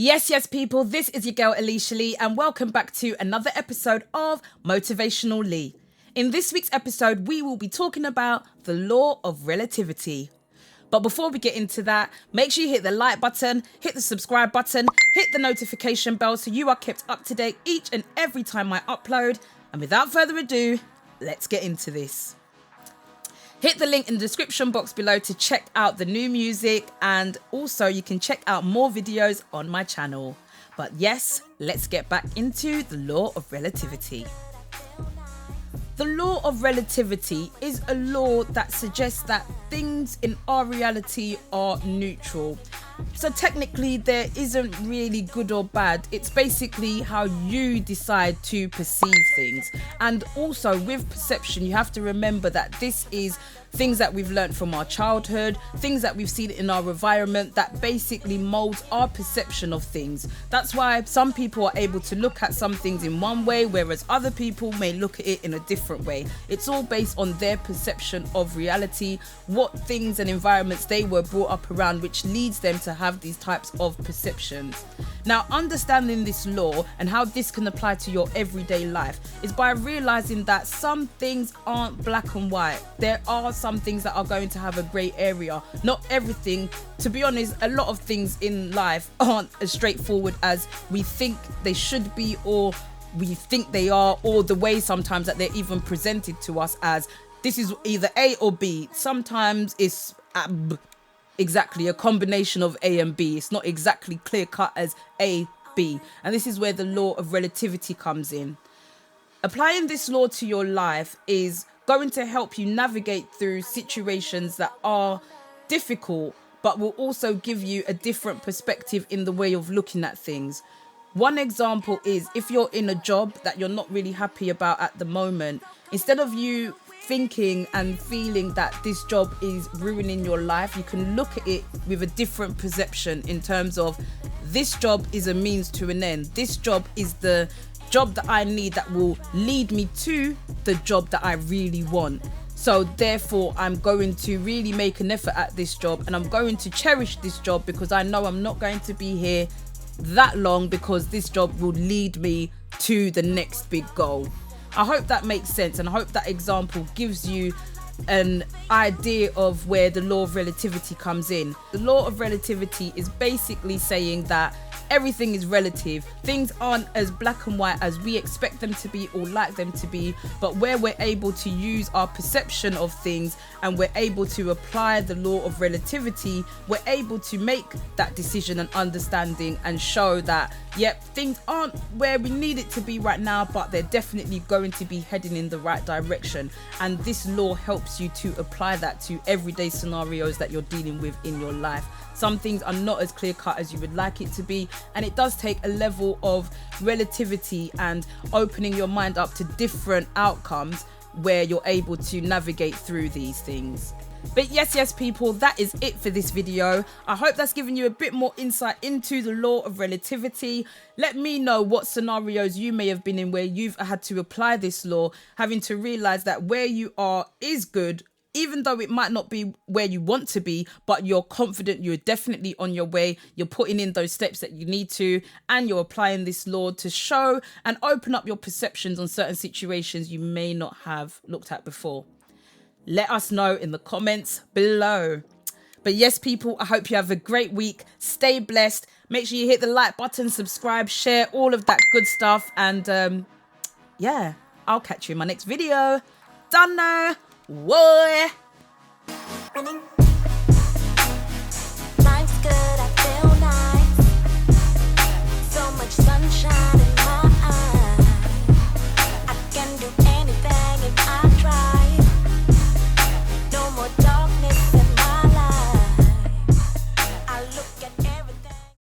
Yes, people, this is your girl Aleisha Lee, and welcome back to another episode of Motivational Lee. In this week's episode, we will be talking about the Law of Relativity. But before we get into that, make sure you hit the like button, hit the subscribe button, hit the notification bell so you are kept up to date each and every time I upload. And without further ado, let's get into this. Hit the link in the description box below to check out the new music, and also you can check out more videos on my channel. But yes, let's get back into the Law of Relativity. The Law of Relativity is a law that suggests that things in our reality are neutral. So technically there isn't really good or bad. It's basically how you decide to perceive things. And also with perception, you have to remember that this is things that we've learned from our childhood, things that we've seen in our environment that basically molds our perception of things. That's why some people are able to look at some things in one way, whereas other people may look at it in a different way. It's all based on their perception of reality, what things and environments they were brought up around, which leads them to have these types of perceptions. Now, understanding this law and how this can apply to your everyday life is by realizing that some things aren't black and white. There are some things that are going to have a grey area. Not everything, to be honest, a lot of things in life aren't as straightforward as we think they should be, or we think they are, or the way sometimes that they're even presented to us as this is either A or B. Sometimes it's exactly a combination of A and B. It's not exactly clear cut as A, B. And this is where the law of relativity comes in. Applying this law to your life is going to help you navigate through situations that are difficult, but will also give you a different perspective in the way of looking at things. One example is if you're in a job that you're not really happy about at the moment, instead of you thinking and feeling that this job is ruining your life, you can look at it with a different perception in terms of this job is a means to an end. This job is the job that I need that will lead me to the job that I really want. So therefore, I'm going to really make an effort at this job, and I'm going to cherish this job because I know I'm not going to be here that long, because this job will lead me to the next big goal. I hope that makes sense, and I hope that example gives you an idea of where the law of relativity comes in. The law of relativity is basically saying that everything is relative. Things aren't as black and white as we expect them to be or like them to be, but where we're able to use our perception of things and we're able to apply the law of relativity, we're able to make that decision and understanding and show that, yep, things aren't where we need it to be right now, but they're definitely going to be heading in the right direction. And this law helps you to apply that to everyday scenarios that you're dealing with in your life. Some things are not as clear cut as you would like it to be, and it does take a level of relativity and opening your mind up to different outcomes where you're able to navigate through these things. But yes, people, that is it for this video. I hope that's given you a bit more insight into the law of relativity. Let me know what scenarios you may have been in where you've had to apply this law, having to realize that where you are is good, even though it might not be where you want to be, but you're confident you're definitely on your way. You're putting in those steps that you need to, and you're applying this law to show and open up your perceptions on certain situations you may not have looked at before. Let us know in the comments below. But yes, people, I hope you have a great week. Stay blessed. Make sure you hit the like button, subscribe, share, all of that good stuff. And yeah, I'll catch you in my next video. Done now. Whoa.